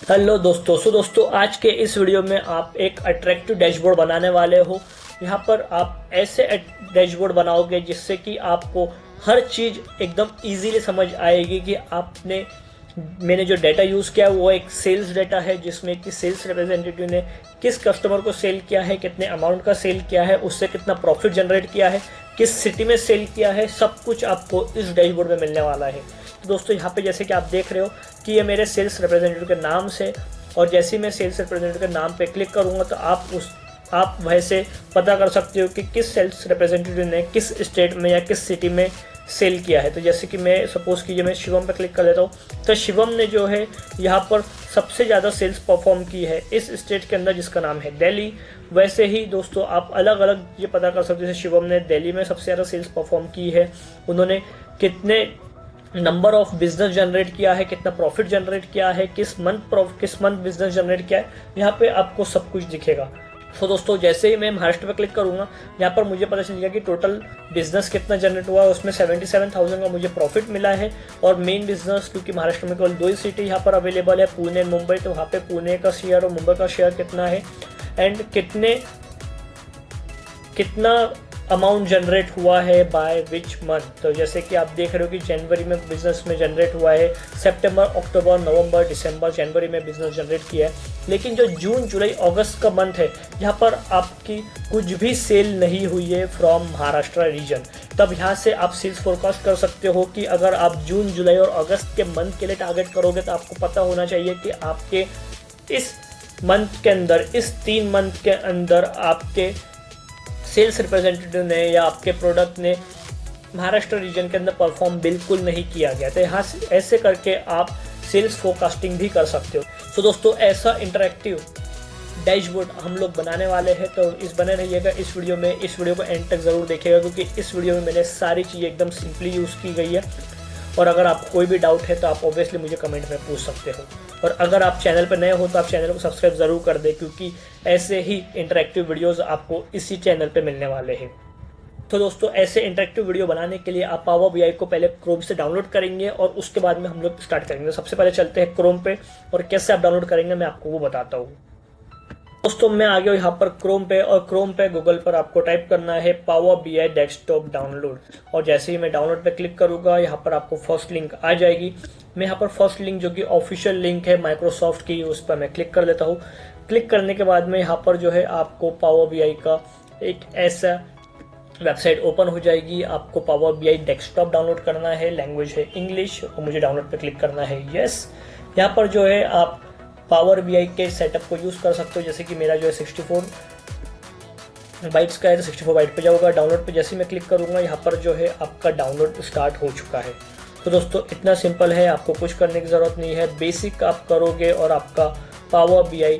Hello दोस्तों। दोस्तों आज के इस वीडियो में आप एक अट्रैक्टिव डैशबोर्ड बनाने वाले हो। यहाँ पर आप ऐसे डैशबोर्ड बनाओगे जिससे कि आपको हर चीज़ एकदम इजीली समझ आएगी कि मैंने जो डेटा यूज़ किया वो एक सेल्स डेटा है, जिसमें कि सेल्स रिप्रेजेंटेटिव ने किस कस्टमर को सेल किया है, कितने अमाउंट का सेल किया है, उससे कितना प्रॉफिट जनरेट किया है, किस सिटी में सेल किया है, सब कुछ आपको इस डैशबोर्ड में मिलने वाला है। तो दोस्तों यहाँ पे जैसे कि आप देख रहे हो कि ये मेरे सेल्स रिप्रेजेंटेटिव के नाम से, और जैसे ही मैं सेल्स रिप्रेजेंटेटिव के नाम पे क्लिक करूँगा तो आप वैसे पता कर सकते हो कि किस सेल्स रिप्रेजेंटेटिव ने किस स्टेट में या किस सिटी में सेल किया है। तो जैसे कि मैं सपोज़ कीजिए मैं शिवम पे क्लिक कर लेता हूँ, तो शिवम ने जो है यहाँ पर सबसे ज़्यादा सेल्स परफॉर्म की है इस स्टेट के अंदर जिसका नाम है दिल्ली। वैसे ही दोस्तों आप अलग अलग ये पता कर सकते हो, जैसे शिवम ने दिल्ली में सबसे ज़्यादा सेल्स परफॉर्म की है, उन्होंने कितने नंबर ऑफ बिजनेस जनरेट किया है, कितना प्रॉफिट जनरेट किया है, किस मंथ बिजनेस जनरेट किया है, यहाँ पे आपको सब कुछ दिखेगा। तो दोस्तों जैसे ही मैं महाराष्ट्र पे क्लिक करूंगा, यहाँ पर मुझे पता चलेगा कि टोटल बिजनेस कितना जनरेट हुआ है, उसमें 77,000 का मुझे प्रॉफिट मिला है। और मेन बिजनेस, क्योंकि महाराष्ट्र में केवल 2 ही सिटी यहाँ पर अवेलेबल है, पुणे मुंबई, तो वहाँ पे पुणे का शेयर और मुंबई का शेयर कितना है एंड कितना अमाउंट जनरेट हुआ है बाय विच मंथ। तो जैसे कि आप देख रहे हो कि जनवरी में बिजनेस में जनरेट हुआ है, सितंबर, अक्टूबर, नवंबर, दिसंबर, जनवरी में बिजनेस जनरेट किया है। लेकिन जो जून, जुलाई, अगस्त का मंथ है, यहाँ पर आपकी कुछ भी सेल नहीं हुई है फ्रॉम महाराष्ट्र रीजन। तब यहाँ से आप सेल्स फोरकास्ट कर सकते हो कि अगर आप जून, जुलाई और अगस्त के मंथ के लिए टारगेट करोगे तो आपको पता होना चाहिए कि आपके इस मंथ के अंदर, इस 3 मंथ के अंदर आपके सेल्स रिप्रेजेंटेटिव ने या आपके प्रोडक्ट ने महाराष्ट्र रीजन के अंदर परफॉर्म बिल्कुल नहीं किया गया। तो यहाँ से ऐसे करके आप सेल्स फोरकास्टिंग भी कर सकते हो। तो दोस्तों ऐसा इंटरैक्टिव डैशबोर्ड हम लोग बनाने वाले हैं, तो बने रहिएगा इस वीडियो में। इस वीडियो को एंड तक ज़रूर देखिएगा, क्योंकि इस वीडियो में मैंने सारी चीज़ें एकदम सिंपली यूज़ की गई है। और अगर आपको कोई भी डाउट है तो आप ऑब्वियसली मुझे कमेंट में पूछ सकते हो। और अगर आप चैनल पर नए हो तो आप चैनल को सब्सक्राइब ज़रूर कर दें, क्योंकि ऐसे ही इंटरैक्टिव वीडियोस आपको इसी चैनल पे मिलने वाले हैं। तो दोस्तों ऐसे इंटरैक्टिव वीडियो बनाने के लिए आप पावर बीआई को पहले क्रोम से डाउनलोड करेंगे और उसके बाद में हम लोग स्टार्ट करेंगे। सबसे पहले चलते हैं क्रोम पे, और कैसे आप डाउनलोड करेंगे मैं आपको वो बताता हूँ। दोस्तों मैं आ गया यहाँ पर क्रोम पे, और क्रोम पे गूगल पर आपको टाइप करना है पावर बीआई डेस्कटॉप डाउनलोड। और जैसे ही मैं डाउनलोड पे क्लिक करूँगा, यहाँ पर आपको फर्स्ट लिंक आ जाएगी। मैं यहाँ पर फर्स्ट लिंक जो कि ऑफिशियल लिंक है माइक्रोसॉफ्ट की, उस पर मैं क्लिक कर लेता हूँ। क्लिक करने के बाद में यहाँ पर जो है आपको पावर बीआई का एक ऐसा वेबसाइट ओपन हो जाएगी। आपको पावर बीआई डेस्कटॉप डाउनलोड करना है, लैंग्वेज है इंग्लिश, और मुझे डाउनलोड पे क्लिक करना है यस। यहाँ पर जो है आप पावर बीआई के सेटअप को यूज़ कर सकते हो। जैसे कि मेरा जो है 64 बाइट्स का है, तो 64 बाइट पे जाऊँगा। डाउनलोड पे जैसे मैं क्लिक करूँगा, यहाँ पर जो है आपका डाउनलोड स्टार्ट हो चुका है। तो दोस्तों इतना सिंपल है, आपको कुछ करने की ज़रूरत नहीं है। बेसिक आप करोगे और आपका पावर बीआई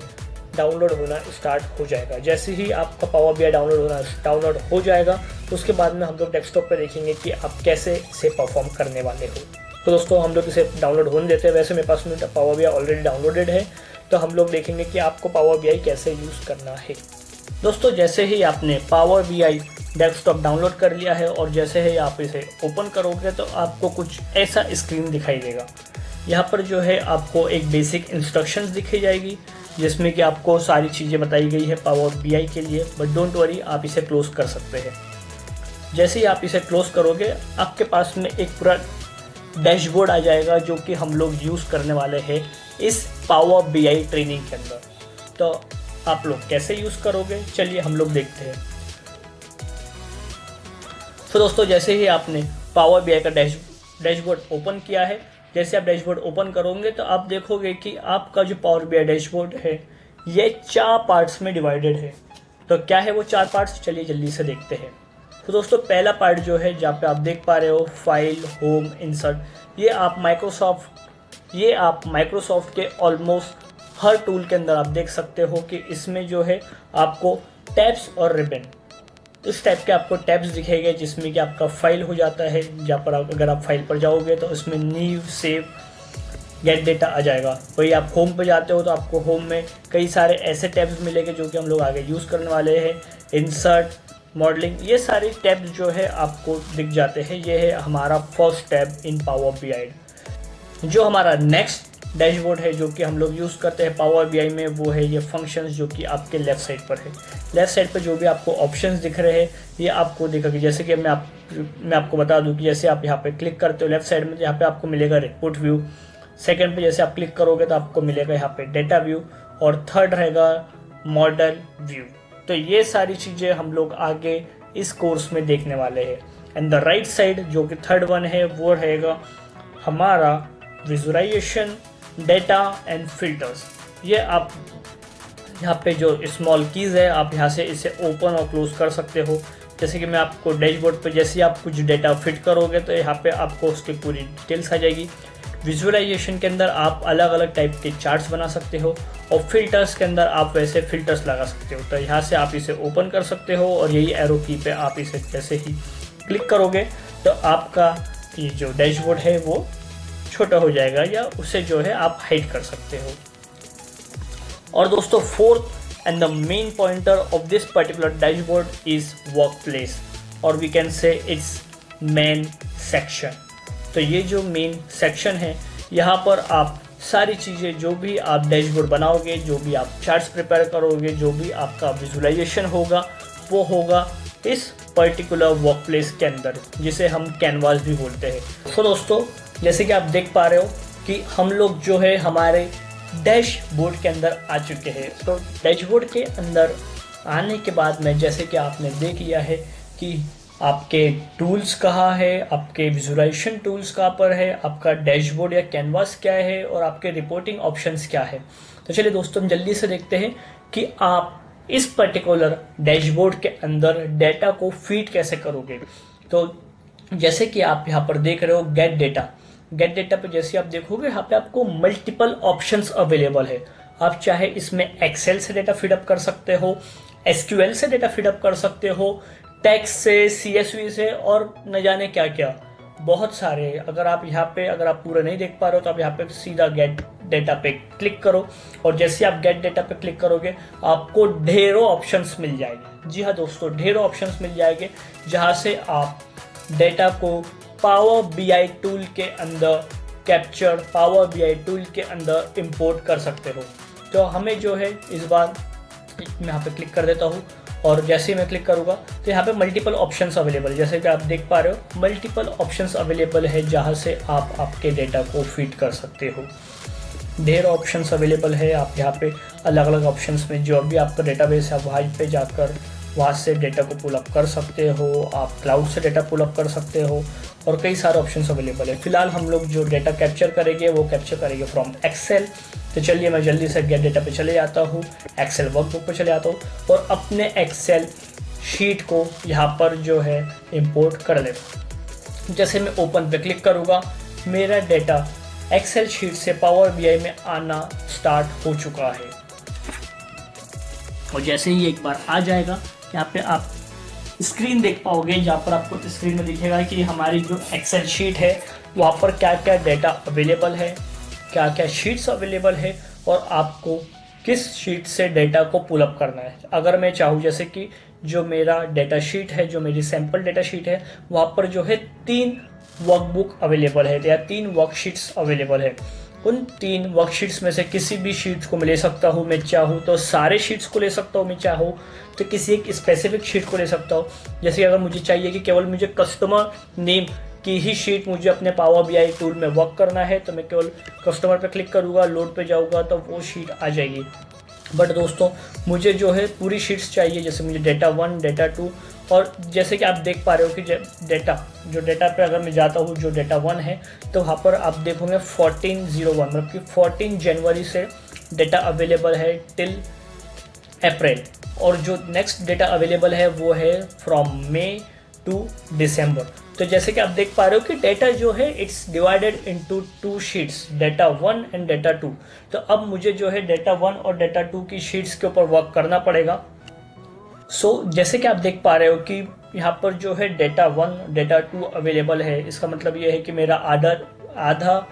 डाउनलोड होना स्टार्ट हो जाएगा। जैसे ही आपका पावर बीआई डाउनलोड हो जाएगा, उसके बाद में हम लोग डेस्कटॉप पे देखेंगे कि आप कैसे इसे परफॉर्म करने वाले हो। तो दोस्तों हम लोग इसे डाउनलोड होने देते हैं। वैसे मेरे पास में पावर बीआई ऑलरेडी डाउनलोडेड है, तो हम लोग देखेंगे कि आपको पावर बीआई कैसे यूज़ करना है। दोस्तों जैसे ही आपने पावर बीआई डेस्कटॉप डाउनलोड कर लिया है और जैसे ही आप इसे ओपन करोगे तो आपको कुछ ऐसा स्क्रीन दिखाई देगा। यहाँ पर जो है आपको एक बेसिक इंस्ट्रक्शंस दिखाई जाएगी, जिसमें कि आपको सारी चीज़ें बताई गई है पावर बीआई के लिए। बट डोंट वरी, आप इसे क्लोज कर सकते हैं। जैसे ही आप इसे क्लोज करोगे, आपके पास में एक पूरा डैशबोर्ड आ जाएगा, जो कि हम लोग यूज़ करने वाले हैं इस पावर बीआई ट्रेनिंग के अंदर। तो आप लोग कैसे यूज़ करोगे, चलिए हम लोग देखते हैं। तो दोस्तों जैसे ही आपने पावर बीआई का डैशबोर्ड ओपन किया है, जैसे आप डैशबोर्ड ओपन करोगे तो आप देखोगे कि आपका जो पावर बीआई डैशबोर्ड है ये 4 पार्ट्स में डिवाइडेड है। तो क्या है वो 4 पार्ट्स, चलिए जल्दी से देखते हैं। तो दोस्तों पहला पार्ट जो है, जहाँ पे आप देख पा रहे हो फाइल, होम, इंसर्ट, ये आप माइक्रोसॉफ्ट के ऑलमोस्ट हर टूल के अंदर आप देख सकते हो कि इसमें जो है आपको टैब्स और रिबन, इस टाइप के आपको टैब्स दिखेंगे, जिसमें कि आपका फाइल हो जाता है। जहाँ पर अगर आप फाइल पर जाओगे तो उसमें न्यू, सेव, गेट डेटा आ जाएगा। वही आप होम पे जाते हो तो आपको होम में कई सारे ऐसे टैब्स मिलेंगे जो कि हम लोग आगे यूज़ करने वाले हैं। इंसर्ट, मॉडलिंग, ये सारे टैब्स जो है आपको दिख जाते हैं। ये है हमारा फर्स्ट टैब इन पावर बीआई। जो हमारा नेक्स्ट डैशबोर्ड है जो कि हम लोग यूज़ करते हैं पावर बीआई में, वो है ये फंक्शंस जो कि आपके लेफ़्ट साइड पर है। लेफ़्ट साइड पर जो भी आपको ऑप्शंस दिख रहे हैं ये आपको दिखेगा। जैसे कि मैं आपको बता दूं कि जैसे आप यहाँ पे क्लिक करते हो लेफ़्ट साइड में, तो यहाँ पे आपको मिलेगा रिपोर्ट व्यू। सेकंड पे जैसे आप क्लिक करोगे तो आपको मिलेगा यहाँ पे डेटा व्यू, और थर्ड रहेगा मॉडल व्यू। तो ये सारी चीज़ें हम लोग आगे इस कोर्स में देखने वाले हैं। एंड द राइट साइड जो कि थर्ड वन है वो रहेगा हमारा विजुअलाइजेशन, डेटा एंड फिल्टर्स। ये आप यहाँ पे जो स्मॉल कीज़ है आप यहाँ से इसे ओपन और क्लोज कर सकते हो। जैसे कि मैं आपको डैशबोर्ड पे जैसे आप कुछ डेटा फिट करोगे तो यहाँ पे आपको उसकी पूरी डिटेल्स आ जाएगी। विजुअलाइजेशन के अंदर आप अलग अलग टाइप के चार्ट्स बना सकते हो, और फिल्टर्स के अंदर आप वैसे फिल्टर्स लगा सकते हो। तो यहाँ से आप इसे ओपन कर सकते हो, और यही एरो की पे आप इसे जैसे ही क्लिक करोगे तो आपका ये जो डैशबोर्ड है वो छोटा हो जाएगा, या उसे जो है आप हाइड कर सकते हो। और दोस्तों fourth and the main pointer of this particular dashboard is workplace, और we can say its main section. तो ये जो मेन सेक्शन है यहाँ पर आप सारी चीज़ें जो भी आप डैशबोर्ड बनाओगे, जो भी आप चार्ट्स प्रिपेयर करोगे, जो भी आपका विजुअलाइजेशन होगा वो होगा इस पर्टिकुलर वर्क प्लेस के अंदर, जिसे हम कैनवास भी बोलते हैं। तो दोस्तों जैसे कि आप देख पा रहे हो कि हम लोग जो है हमारे डैशबोर्ड के अंदर आ चुके हैं। तो डैशबोर्ड के अंदर आने के बाद में जैसे कि आपने देख लिया है कि आपके टूल्स कहाँ है, आपके विजुअलाइजेशन टूल्स कहाँ पर है, आपका डैशबोर्ड या कैनवास क्या है, और आपके रिपोर्टिंग ऑप्शंस क्या है। तो चलिए दोस्तों हम जल्दी से देखते हैं कि आप इस पर्टिकुलर डैशबोर्ड के अंदर डेटा को फीड कैसे करोगे। तो जैसे कि आप यहाँ पर देख रहे हो गेट डेटा पे जैसे आप देखोगे यहाँ पे आपको मल्टीपल ऑप्शंस अवेलेबल है। आप चाहे इसमें एक्सेल से डेटा फीडअप कर सकते हो, एसक्यूएल से डेटा फीडअप कर सकते हो, टेक्स्ट से, सीएसवी से, और न जाने क्या क्या बहुत सारे। अगर आप यहाँ पे अगर आप पूरा नहीं देख पा रहे हो तो आप यहाँ पे सीधा गेट डेटा पे क्लिक करो, और जैसे आप गेट डेटा पे क्लिक करोगे आपको ढेरों ऑप्शंस मिल जाएंगे। जी हाँ दोस्तों, ढेरों ऑप्शंस मिल जाएंगे जहाँ से आप डेटा को पावर बीआई टूल के अंदर कैप्चर, पावर बीआई टूल के अंदर इंपोर्ट कर सकते हो। तो हमें जो है इस बार मैं यहाँ पे क्लिक कर देता हूँ, और जैसे ही मैं क्लिक करूँगा तो यहाँ पे मल्टीपल ऑप्शंस अवेलेबल, जैसे कि आप देख पा रहे हो मल्टीपल ऑप्शंस अवेलेबल है जहाँ से आप आपके डेटा को फीड कर सकते हो। ढेर ऑप्शंस अवेलेबल है। आप यहाँ पे अलग अलग ऑप्शंस में जो भी आपका डेटाबेस है वहाँ पे जाकर वहाँ से डेटा को पुल अप कर सकते हो, आप क्लाउड से डेटा पुल अप कर सकते हो, और कई सारे ऑप्शंस अवेलेबल है। फिलहाल हम लोग जो डेटा कैप्चर करेंगे वो कैप्चर करेंगे फ्रॉम एक्सेल। तो चलिए मैं जल्दी से गेट डेटा पे चले जाता हूँ, एक्सेल वर्कबुक पे चले जाता हूँ, और अपने एक्सेल शीट को यहाँ पर जो है इंपोर्ट कर लेता हूँ। जैसे मैं ओपन पे क्लिक करूँगा मेरा डेटा एक्सेल शीट से पावर बीआई में आना स्टार्ट हो चुका है। और जैसे ही एक बार आ जाएगा यहाँ पे आप स्क्रीन देख पाओगे, जहाँ पर आपको स्क्रीन में दिखेगा कि हमारी जो एक्सेल शीट है वहाँ पर क्या क्या डेटा अवेलेबल है, क्या क्या शीट्स अवेलेबल है, और आपको किस शीट से डेटा को पुल अप करना है। अगर मैं चाहूँ जैसे कि जो मेरा डेटा शीट है, जो मेरी सैम्पल डेटा शीट है, वहाँ पर जो है 3 वर्कबुक अवेलेबल है या 3 वर्कशीट्स अवेलेबल है। उन 3 वर्कशीट्स में से किसी भी शीट्स को मैं ले सकता हूँ। मैं चाहूँ तो सारे शीट्स को ले सकता हूँ, मैं चाहूँ तो किसी एक स्पेसिफिक शीट को ले सकता हूँ। जैसे अगर मुझे चाहिए कि केवल मुझे कस्टमर नेम की ही शीट मुझे अपने पावर बीआई टूल में वर्क करना है, तो मैं केवल कस्टमर पे क्लिक करूँगा, लोड पे जाऊँगा तो वो शीट आ जाएगी। बट दोस्तों मुझे जो है पूरी शीट्स चाहिए, जैसे मुझे डेटा 1, डेटा 2, और जैसे कि आप देख पा रहे हो कि डेटा पे अगर मैं जाता हूँ जो डेटा 1 है तो वहाँ पर आप देखोगे 14/01 मतलब कि 14 जनवरी से डेटा अवेलेबल है टिल अप्रैल, और जो नेक्स्ट डेटा अवेलेबल है वो है फ्रॉम मई टू दिसंबर। तो जैसे कि आप देख पा रहे हो कि डेटा जो है it's divided into 2 sheets, data 1 and data 2। तो अब मुझे जो है डेटा 1 और डेटा 2 की शीट्स के ऊपर वर्क करना पड़ेगा। जैसे कि आप देख पा रहे हो कि यहाँ पर जो है डेटा 1, डेटा 2 अवेलेबल है। इसका मतलब ये है कि मेरा आधा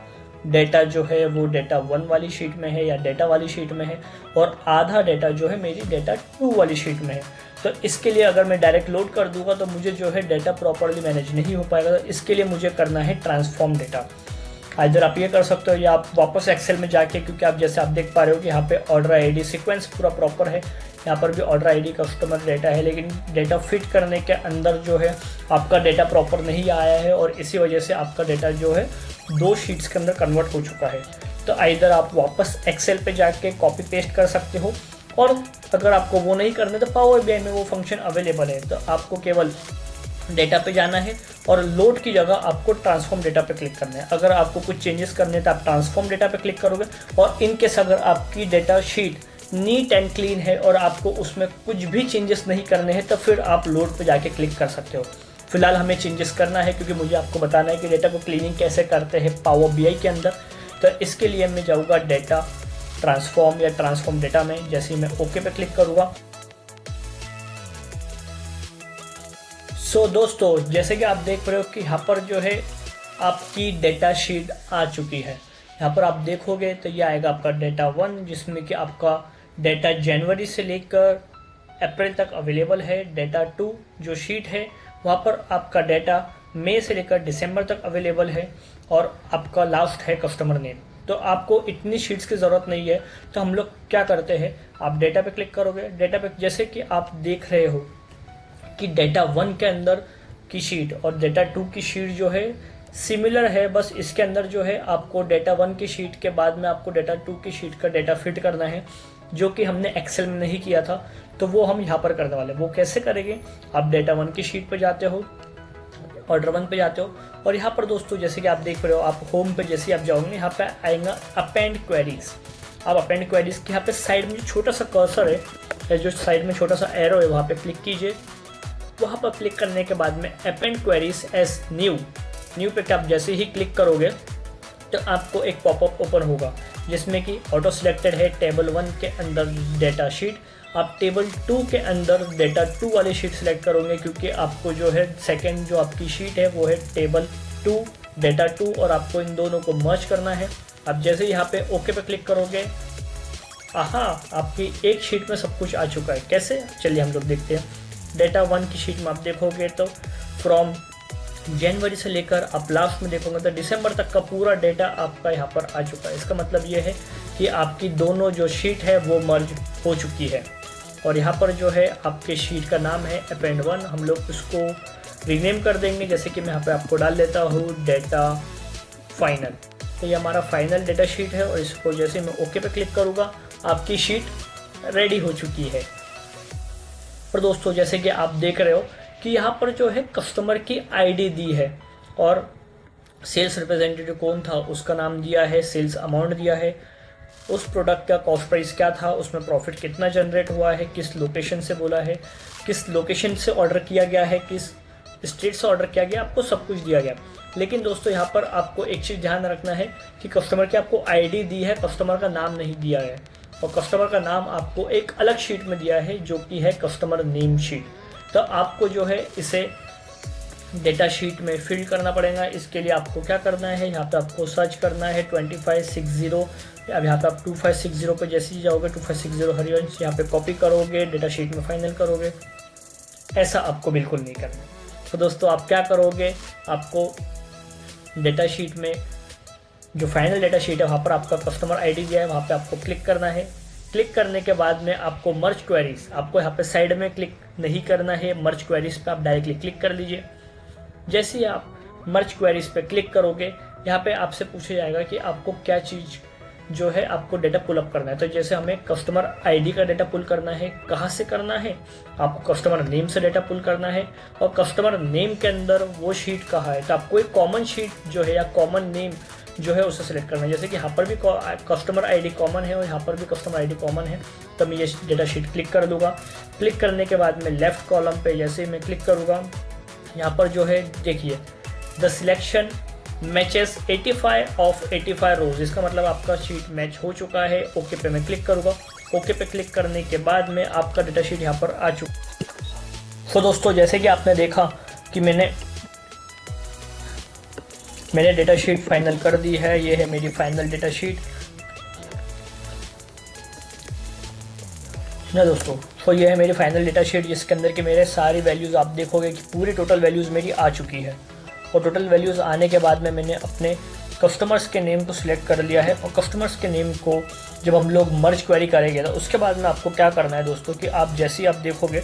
डेटा जो है वो डेटा 1 वाली शीट में है या डेटा वाली शीट में है, और आधा डेटा जो है मेरी डेटा 2 वाली शीट में है। तो इसके लिए अगर मैं डायरेक्ट लोड कर दूंगा तो मुझे जो है डेटा प्रॉपरली मैनेज नहीं हो पाएगा। तो इसके लिए मुझे करना है ट्रांसफॉर्म डेटा। इधर आप ये कर सकते हो या आप वापस एक्सेल में जाके, क्योंकि आप जैसे आप देख पा रहे हो कि यहाँ पे ऑर्डर आईडी सीक्वेंस पूरा प्रॉपर है, यहाँ पर भी ऑर्डर आईडी कस्टमर डेटा है, लेकिन डेटा फिट करने के अंदर जो है आपका डेटा प्रॉपर नहीं आया है और इसी वजह से आपका डेटा जो है 2 शीट्स के अंदर कन्वर्ट हो चुका है। तो इधर आप वापस एक्सेल पे जाके कॉपी पेस्ट कर सकते हो, और अगर आपको वो नहीं करना तो पावर बीआई में वो फंक्शन अवेलेबल है। तो आपको केवल डेटा पे जाना है और लोड की जगह आपको ट्रांसफॉर्म डेटा पे क्लिक करना है। अगर आपको कुछ चेंजेस करने हैं तो आप ट्रांसफॉर्म डेटा पे क्लिक करोगे, और इनकेस अगर आपकी data sheet neat and clean है और आपको उसमें कुछ भी चेंजेस नहीं करने हैं तो फिर आप लोड पे जाके क्लिक कर सकते हो। फिलहाल हमें चेंजेस करना है क्योंकि मुझे आपको बताना है कि डेटा को क्लीनिंग कैसे करते हैं पावर बीआई के अंदर। तो इसके लिए मैं जाऊँगा डेटा ट्रांसफॉर्म या ट्रांसफॉर्म डेटा में, जैसे ही मैं ओके पे क्लिक करूँगा। सो दोस्तों, जैसे कि आप देख रहे हो कि यहाँ पर जो है आपकी डेटा शीट आ चुकी है। यहाँ पर आप देखोगे तो ये आएगा आपका डेटा 1, जिसमें कि आपका डेटा जनवरी से लेकर अप्रैल तक अवेलेबल है। डेटा 2 जो शीट है वहाँ पर आपका डेटा मई से लेकर दिसंबर तक अवेलेबल है, और आपका लास्ट है कस्टमर नेम। तो आपको इतनी शीट्स की ज़रूरत नहीं है। तो हम लोग क्या करते हैं, आप डेटा पे क्लिक करोगे, डेटा पे जैसे कि आप देख रहे हो कि डेटा 1 के अंदर की शीट और डेटा 2 की शीट जो है सिमिलर है, बस इसके अंदर जो है आपको डेटा 1 की शीट के बाद में आपको डेटा 2 की शीट का डेटा फिट करना है, जो कि हमने एक्सेल में नहीं किया था। तो वो हम यहाँ पर करने वाले। वो कैसे करेंगे, आप डेटा 1 की शीट पर जाते हो, ऑर्डर 1 पे जाते हो, और यहाँ पर दोस्तों जैसे कि आप देख रहे हो, आप होम पे जैसे आप जाओगे यहाँ पे आएगा अपेंड क्वेरीज। आप अपेंड क्वेरीज के यहाँ पे साइड में छोटा सा कर्सर है, जो साइड में छोटा सा एरो है, वहाँ पे क्लिक कीजिए। वहाँ पर क्लिक करने के बाद में अपेंड क्वेरीज एज न्यू पे आप जैसे ही क्लिक करोगे तो आपको एक पॉपअप ओपन होगा, जिसमें कि ऑटो सिलेक्टेड है टेबल 1 के अंदर डेटा शीट। आप टेबल 2 के अंदर डेटा 2 वाली शीट सिलेक्ट करोगे, क्योंकि आपको जो है सेकेंड जो आपकी शीट है वो है टेबल 2 डेटा 2, और आपको इन दोनों को मर्ज करना है। आप जैसे यहाँ पे ओके पे क्लिक करोगे, आपकी एक शीट में सब कुछ आ चुका है। कैसे, चलिए हम लोग देखते हैं। डेटा 1 की शीट में आप देखोगे तो फ्रॉम जनवरी से लेकर आप लास्ट में देखोगे तो दिसंबर तक का पूरा डेटा आपका यहाँ पर आ चुका है। इसका मतलब ये है कि आपकी दोनों जो शीट है वो मर्ज हो चुकी है। और यहाँ पर जो है आपके शीट का नाम है अपेंड 1, हम लोग उसको रीनेम कर देंगे, जैसे कि मैं यहाँ पे आपको डाल देता हूँ डेटा फाइनल। तो ये हमारा फाइनल डेटा शीट है, और इसको जैसे मैं ओके पे क्लिक करूँगा आपकी शीट रेडी हो चुकी है। और दोस्तों जैसे कि आप देख रहे हो कि यहाँ पर जो है कस्टमर की आईडी दी है, और सेल्स रिप्रेजेंटेटिव कौन था उसका नाम दिया है, सेल्स अमाउंट दिया है, उस प्रोडक्ट का कॉस्ट प्राइस क्या था, उसमें प्रॉफिट कितना जनरेट हुआ है, किस लोकेशन से बोला है, किस लोकेशन से ऑर्डर किया गया है, किस स्टेट से ऑर्डर किया गया, आपको सब कुछ दिया गया। लेकिन दोस्तों यहाँ पर आपको एक चीज़ ध्यान रखना है कि कस्टमर की आपको आईडी दी है, कस्टमर का नाम नहीं दिया है, और कस्टमर का नाम आपको एक अलग शीट में दिया है जो कि है कस्टमर नेम शीट। तो आपको जो है इसे डेटा शीट में फिल करना पड़ेगा। इसके लिए आपको क्या करना है, यहाँ पे आपको सर्च करना है 2560। अब यहाँ पे आप 2560 पे जैसे ही जाओगे 2560 हरिवंश यहाँ पे कॉपी करोगे, डेटा शीट में फाइनल करोगे। ऐसा आपको बिल्कुल नहीं करना। तो दोस्तों आप क्या करोगे, आपको डेटा शीट में जो फाइनल डेटा शीट है वहाँ पर आपका कस्टमर आईडी दिया है, वहाँ पे आपको क्लिक करना है। क्लिक करने के बाद में आपको मर्ज क्वेरीज, आपको यहाँ पे साइड में क्लिक नहीं करना है, मर्ज क्वेरीज पे आप डायरेक्टली क्लिक कर लीजिए। जैसे ही आप मर्ज क्वेरीज पे क्लिक करोगे, यहाँ पे आपसे पूछा जाएगा कि आपको क्या चीज़ जो है आपको डेटा पुल अप करना है। तो जैसे हमें कस्टमर आईडी का डेटा पुल करना है, कहाँ से करना है, आपको कस्टमर नेम से डेटा पुल करना है, और कस्टमर नेम के अंदर वो शीट कहाँ है, तो आपको एक कॉमन शीट जो है या कॉमन नेम जो है उसे सिलेक्ट करना है। जैसे कि यहाँ पर भी कस्टमर आईडी कॉमन है और यहाँ पर भी कस्टमर आईडी कॉमन है, तो मैं ये डेटा शीट क्लिक कर दूंगा। क्लिक करने के बाद में लेफ्ट कॉलम पे जैसे मैं क्लिक करूँगा, यहाँ पर जो है देखिए द सिलेक्शन मैचेस 85 ऑफ 85 रोज, इसका मतलब आपका शीट मैच हो चुका है। ओके पे मैं क्लिक करूँगा। ओके पे क्लिक करने के बाद में आपका डेटा शीट यहाँ पर आ चुका। तो दोस्तों जैसे कि आपने देखा कि मैंने डेटा शीट फाइनल कर दी है। ये है मेरी फाइनल डेटा शीट ना दोस्तों। तो ये है मेरी फाइनल डेटा शीट, जिसके अंदर के मेरे सारी वैल्यूज़ आप देखोगे कि पूरी टोटल वैल्यूज़ मेरी आ चुकी है। और टोटल वैल्यूज़ आने के बाद में मैंने अपने कस्टमर्स के नेम को सिलेक्ट कर लिया है और कस्टमर्स के नेम को जब हम लोग मर्ज क्वेरी करेंगे तो उसके बाद में आपको क्या करना है दोस्तों कि आप जैसे ही आप देखोगे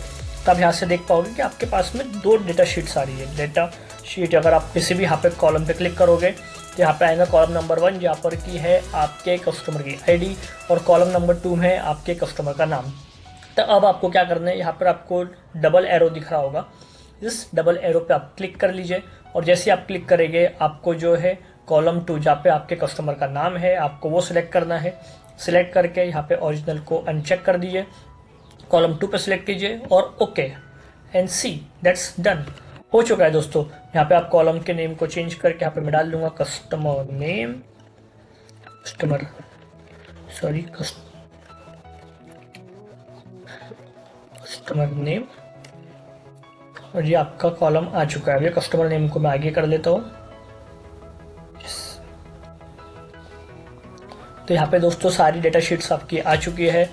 तब यहाँ से देख पाओगे कि आपके पास में 2 डेटा शीट्स आ रही है। डेटा शीट अगर आप किसी भी यहाँ पे कॉलम पे क्लिक करोगे तो यहाँ पे आएगा कॉलम नंबर 1 जहाँ पर की है आपके कस्टमर की आईडी और कॉलम नंबर 2 है आपके कस्टमर का नाम। तो अब आपको क्या करना है, यहाँ पर आपको डबल एरो दिख रहा होगा, इस डबल एरो पे आप क्लिक कर लीजिए और जैसे आप क्लिक करेंगे आपको जो है कॉलम 2 जहाँ पे आपके कस्टमर का नाम है आपको वो सिलेक्ट करना है। सिलेक्ट करके यहाँ पे ओरिजिनल को अनचेक कर दीजिए, कॉलम 2 पे सिलेक्ट कीजिए और okay and see that's done हो चुका है दोस्तों। यहाँ पे आप कॉलम के नेम को चेंज करके यहाँ पे मैं डाल दूंगा कस्टमर नेम, कस्टमर नेम और ये आपका कॉलम आ चुका है। ये कस्टमर नेम को मैं आगे कर लेता हूँ। तो यहाँ पे दोस्तों सारी डेटा शीट्स आपकी आ चुकी है।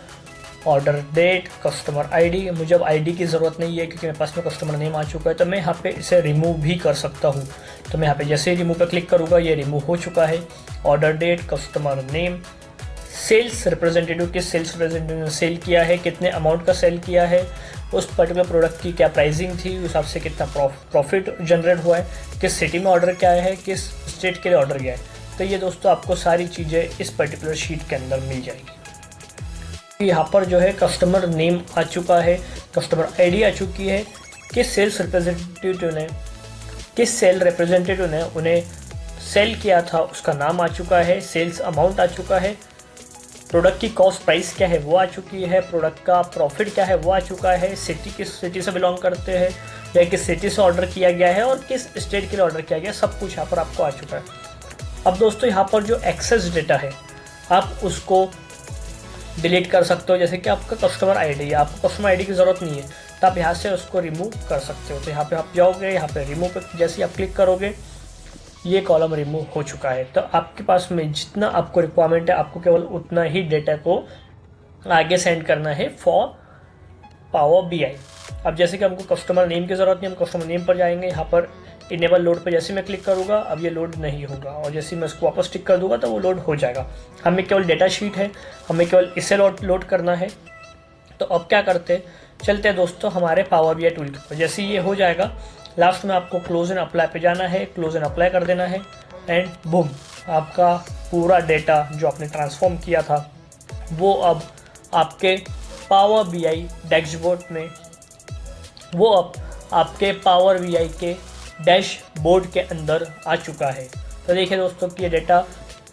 ऑर्डर डेट, कस्टमर आईडी, मुझे अब आईडी की ज़रूरत नहीं है क्योंकि मेरे पास में कस्टमर नेम आ चुका है। तो मैं यहाँ पे इसे रिमूव भी कर सकता हूँ। तो मैं यहाँ पे जैसे ही रिमूव पे क्लिक करूँगा ये रिमूव हो चुका है। Order date, customer name, sales representative, किस सेल्स रिप्रेजेंटेटिव ने सेल किया है, कितने अमाउंट का सेल किया है, उस पर्टिकुलर प्रोडक्ट की क्या प्राइसिंग थी, उस हिसाब से कितना प्रॉफिट जनरेट हुआ है, किस सिटी में ऑर्डर किया है, किस स्टेट के लिए ऑर्डर किया है। तो ये दोस्तों आपको सारी चीज़ें इस पर्टिकुलर शीट के अंदर मिल जाएगी। यहाँ पर जो है कस्टमर नेम आ चुका है, कस्टमर आईडी आ चुकी है, किस सेल्स रिप्रेजेंटेटिव ने उन्हें सेल किया था उसका नाम आ चुका है, सेल्स अमाउंट आ चुका है, प्रोडक्ट की कॉस्ट प्राइस क्या है वो आ चुकी है, प्रोडक्ट का प्रॉफिट क्या है वो आ चुका है, सिटी किस सिटी से बिलोंग करते हैं या किस सिटी से ऑर्डर किया गया है और किस स्टेट के लिए ऑर्डर किया गया, सब कुछ यहाँ पर आपको आ चुका है। अब दोस्तों यहाँ पर जो एक्सेस डेटा है आप उसको डिलीट कर सकते हो। जैसे कि आपका कस्टमर आईडी है, आपको कस्टमर आईडी की ज़रूरत नहीं है तो आप यहाँ से उसको रिमूव कर सकते हो। तो यहाँ पे आप जाओगे, यहाँ पे रिमूव पे जैसे ही आप क्लिक करोगे ये कॉलम रिमूव हो चुका है। तो आपके पास में जितना आपको रिक्वायरमेंट है आपको केवल उतना ही डेटा को आगे सेंड करना है फॉर पावर बीआई। अब जैसे कि हमको कस्टमर नेम की ज़रूरत नहीं, हम कस्टमर नेम पर जाएंगे, यहाँ पर इनेबल लोड पे जैसे मैं क्लिक करूँगा अब ये लोड नहीं होगा और जैसे मैं इसको वापस टिक कर दूंगा तो वो लोड हो जाएगा। हमें केवल डेटा शीट है, हमें केवल इसे लोड करना है। तो अब क्या करते हैं, चलते हैं दोस्तों हमारे पावर बीआई टूल के ऊपर। जैसे ये हो जाएगा लास्ट में आपको क्लोज एंड अप्लाई पे जाना है, क्लोज एंड अप्लाई कर देना है एंड बूम, आपका पूरा डेटा जो आपने ट्रांसफॉर्म किया था वो अब आपके पावर बीआई डैशबोर्ड में, वो अब आपके पावर बीआई के डैशबोर्ड के अंदर आ चुका है। तो देखिए दोस्तों कि ये डेटा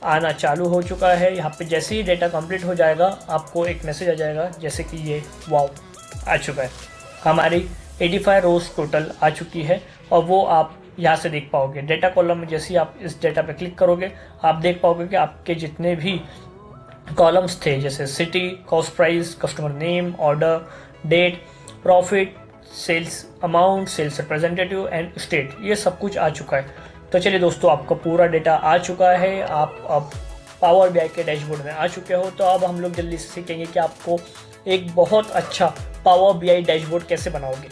आना चालू हो चुका है। यहाँ पे जैसे ही डेटा कंप्लीट हो जाएगा आपको एक मैसेज आ जाएगा जैसे कि ये वाव आ चुका है, हमारी 85 रोज टोटल आ चुकी है और वो आप यहाँ से देख पाओगे। डेटा कॉलम में जैसे ही आप इस डेटा पे क्लिक करोगे आप देख पाओगे कि आपके जितने भी कॉलम्स थे जैसे city, cost price, customer name, order date, profit, sales amount, sales representative and state, ये सब कुछ आ चुका है। तो चलिए दोस्तों आपका पूरा डेटा आ चुका है, आप अब पावर बीआई के डैशबोर्ड में आ चुके हो। तो अब हम लोग जल्दी से सीखेंगे कि आपको एक बहुत अच्छा पावर बीआई डैशबोर्ड कैसे बनाओगे।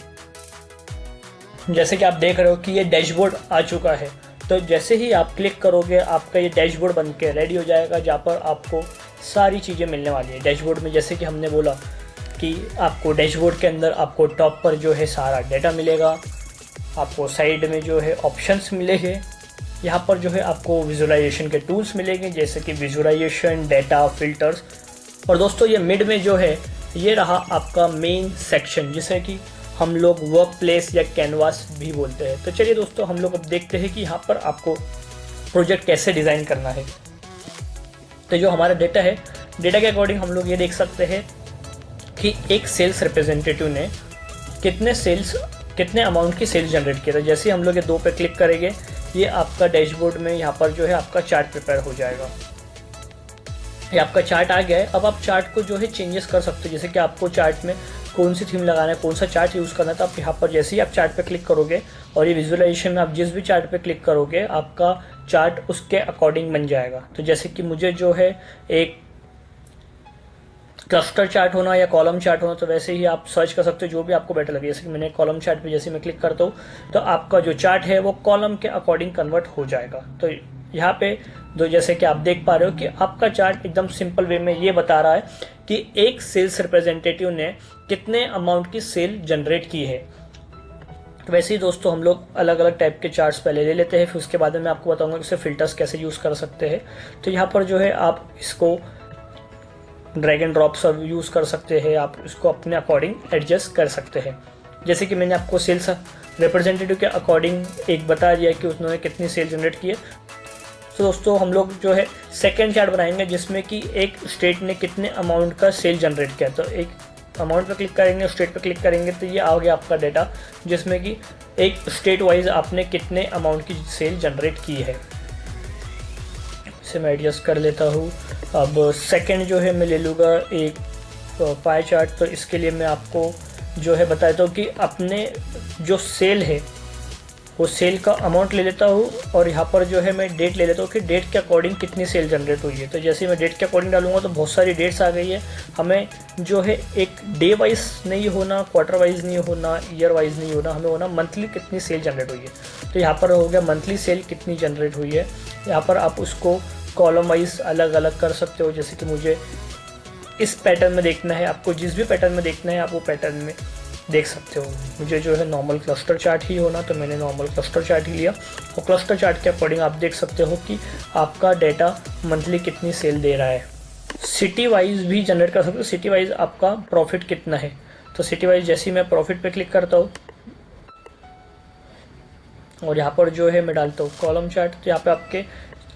जैसे कि आप देख रहे हो कि ये डैशबोर्ड आ चुका है। तो जैसे ही आप क्लिक करोगे आपका ये डैशबोर्ड बन के रेडी हो जाएगा जहाँ पर आपको सारी चीज़ें मिलने वाली है। डैशबोर्ड में जैसे कि हमने बोला कि आपको डैशबोर्ड के अंदर आपको टॉप पर जो है सारा डेटा मिलेगा, आपको साइड में जो है ऑप्शंस मिलेंगे, यहाँ पर जो है आपको विजुअलाइजेशन के टूल्स मिलेंगे जैसे कि विजुअलाइजेशन, डेटा, फिल्टर्स। और दोस्तों ये मिड में जो है ये रहा आपका मेन सेक्शन जिसे कि हम लोग वर्क प्लेस या कैनवास भी बोलते हैं। तो चलिए दोस्तों हम लोग अब देखते हैं कि यहाँ पर आपको प्रोजेक्ट कैसे डिज़ाइन करना है। तो जो हमारा डेटा है, डेटा के अकॉर्डिंग हम लोग ये देख सकते हैं कि एक सेल्स रिप्रेजेंटेटिव ने कितने अमाउंट की सेल्स जनरेट किया था। जैसे हम लोग ये 2 पे क्लिक करेंगे ये आपका डैशबोर्ड में यहाँ पर जो है आपका चार्ट प्रिपेयर हो जाएगा। ये आपका चार्ट आ गया है। अब आप चार्ट को जो है चेंजेस कर सकते हो, जैसे कि आपको चार्ट में कौन सी थीम लगाना है, कौन सा चार्ट यूज़ करना है। तो आप यहाँ पर जैसे ही आप चार्ट पे क्लिक करोगे और ये विजुअलाइजेशन में आप जिस भी चार्ट पे क्लिक करोगे आपका चार्ट उसके अकॉर्डिंग बन जाएगा। तो जैसे कि मुझे जो है एक क्लस्टर चार्ट होना या कॉलम चार्ट होना, तो वैसे ही आप सर्च कर सकते हो जो भी आपको बेटर लगे। जैसे कि मैंने कॉलम चार्ट पे जैसे मैं क्लिक करता हूँ तो आपका जो चार्ट है वो कॉलम के अकॉर्डिंग कन्वर्ट हो जाएगा। तो यहाँ पे तो जैसे कि आप देख पा रहे हो कि आपका चार्ट एकदम सिंपल वे में ये बता रहा है कि एक सेल्स रिप्रेजेंटेटिव ने कितने अमाउंट की सेल जनरेट की है। तो वैसे ही दोस्तों हम लोग अलग अलग टाइप के चार्ट्स पहले ले लेते हैं, फिर उसके बाद में मैं आपको बताऊंगा कि इसे फिल्टर्स कैसे यूज़ कर सकते हैं। तो यहाँ पर जो है आप इसको ड्रैग एंड ड्रॉप सब यूज़ कर सकते हैं, आप इसको अपने अकॉर्डिंग एडजस्ट कर सकते हैं। जैसे कि मैंने आपको सेल्स रिप्रेजेंटेटिव के अकॉर्डिंग एक बता दिया कि उन्होंने कितनी सेल जनरेट की है। तो दोस्तों हम लोग जो है सेकेंड चार्ट बनाएंगे जिसमें कि एक स्टेट ने कितने अमाउंट का सेल जनरेट किया। तो एक अमाउंट पे क्लिक करेंगे, स्टेट पे क्लिक करेंगे, तो ये आ गया आपका डेटा जिसमें कि एक स्टेट वाइज आपने कितने अमाउंट की सेल जनरेट की है। इसे मैं एडजस्ट कर लेता हूँ। अब सेकंड जो है मैं ले लूँगा एक पाई चार्ट। तो इसके लिए मैं आपको जो है बताता हूँ कि अपने जो सेल है वो सेल का अमाउंट ले लेता हूँ और यहाँ पर जो है मैं डेट ले लेता हूँ कि डेट के अकॉर्डिंग कितनी सेल जनरेट हुई है। तो जैसे मैं डेट के अकॉर्डिंग डालूंगा तो बहुत सारी डेट्स आ गई है। हमें जो है एक डे वाइज नहीं होना, क्वार्टर वाइज नहीं होना, ईयर वाइज नहीं होना, हमें होना मंथली कितनी सेल जनरेट हुई है। तो यहाँ पर हो गया मंथली सेल कितनी जनरेट हुई है। यहाँ पर आप उसको कॉलम वाइज अलग अलग कर सकते हो। जैसे कि मुझे इस पैटर्न में देखना है, आपको जिस भी पैटर्न में देखना है आप वो पैटर्न में देख सकते हो। मुझे जो है नॉर्मल क्लस्टर चार्ट ही होना, तो मैंने नॉर्मल क्लस्टर चार्ट ही लिया। और क्लस्टर चार्ट के अकॉर्डिंग आप देख सकते हो कि आपका डेटा मंथली कितनी सेल दे रहा है। सिटी वाइज भी जनरेट कर सकते हो, सिटी वाइज आपका प्रॉफिट कितना है। तो सिटी वाइज जैसे ही मैं प्रॉफिट पे क्लिक करता हूँ और यहाँ पर जो है मैं डालता हूँ कॉलम चार्ट, तो यहाँ पे आपके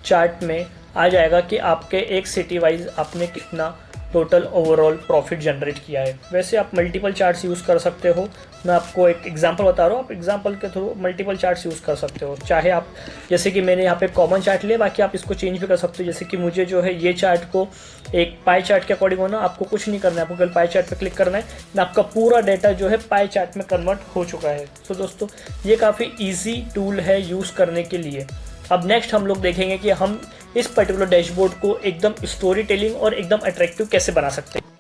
चार्ट में आ जाएगा कि आपके एक सिटी वाइज आपने कितना टोटल ओवरऑल प्रॉफिट जनरेट किया है। वैसे आप मल्टीपल चार्ट्स यूज़ कर सकते हो। मैं आपको एक एग्जांपल बता रहा हूँ, आप एग्जांपल के थ्रू मल्टीपल चार्ट्स यूज़ कर सकते हो। चाहे आप जैसे कि मैंने यहाँ पे कॉमन चार्ट लिया, बाकी आप इसको चेंज भी कर सकते हो। जैसे कि मुझे जो है ये चार्ट को एक पाई चार्ट के अकॉर्डिंग होना, आपको कुछ नहीं करना है, आपको केवल पाई चार्ट पर क्लिक करना है, आपका पूरा डाटा जो है पाई चार्ट में कन्वर्ट हो चुका है। तो दोस्तों ये काफ़ी ईजी टूल है यूज़ करने के लिए। अब नेक्स्ट हम लोग देखेंगे कि हम इस पर्टिकुलर डैशबोर्ड को एकदम स्टोरी टेलिंग और एकदम अट्रैक्टिव कैसे बना सकते हैं।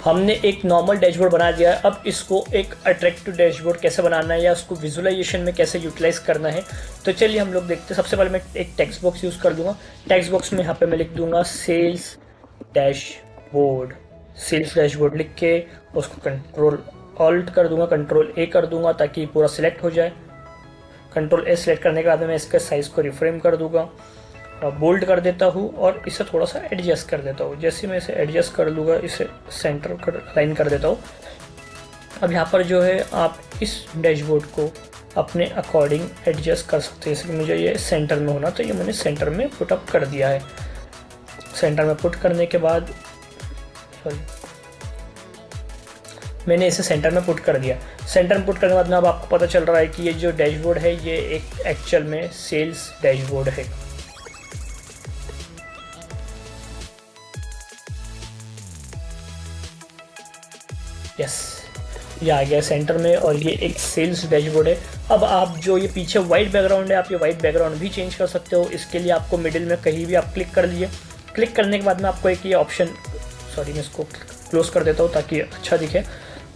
हमने एक नॉर्मल डैशबोर्ड बना दिया है, अब इसको एक अट्रैक्टिव डैशबोर्ड कैसे बनाना है या उसको विजुअलाइजेशन में कैसे यूटिलाइज करना है। तो चलिए हम लोग देखते हैं। सबसे पहले मैं एक टेक्स्ट बॉक्स यूज़ कर दूंगा। टेक्स्ट बॉक्स में यहाँ पे मैं लिख दूंगा सेल्स डैशबोर्ड। सेल्स डैशबोर्ड लिख के उसको कंट्रोल ऑल्ट कर दूंगा, कंट्रोल ए कर दूंगा ताकि पूरा सिलेक्ट हो जाए। कंट्रोल ए सिलेक्ट करने के बाद में इसके साइज़ को रिफ्रेम कर दूंगा, बोल्ड कर देता हूँ और इसे थोड़ा सा एडजस्ट कर देता हूँ। जैसे मैं इसे एडजस्ट कर लूँगा, इसे सेंटर कर लाइन कर देता हूँ। अब यहाँ पर जो है आप इस डैशबोर्ड को अपने अकॉर्डिंग एडजस्ट कर सकते हैं। जैसे कि मुझे ये सेंटर में होना, तो ये मैंने सेंटर में पुट अप कर दिया है। सेंटर में पुट करने के बाद मैंने इसे सेंटर में पुट कर दिया। सेंटर में पुट करने के बाद में अब आपको पता चल रहा है कि ये जो डैशबोर्ड है ये एक एक्चुअल में सेल्स डैशबोर्ड है। यस, ये आ गया सेंटर में और ये एक सेल्स डैशबोर्ड है। अब आप जो ये पीछे वाइट बैकग्राउंड है, आप ये वाइट बैकग्राउंड भी चेंज कर सकते हो। इसके लिए आपको मिडिल में कहीं भी आप क्लिक कर लिए। क्लिक करने के बाद में आपको एक ये ऑप्शन, मैं इसको क्लोज कर देता हूँ ताकि अच्छा दिखे।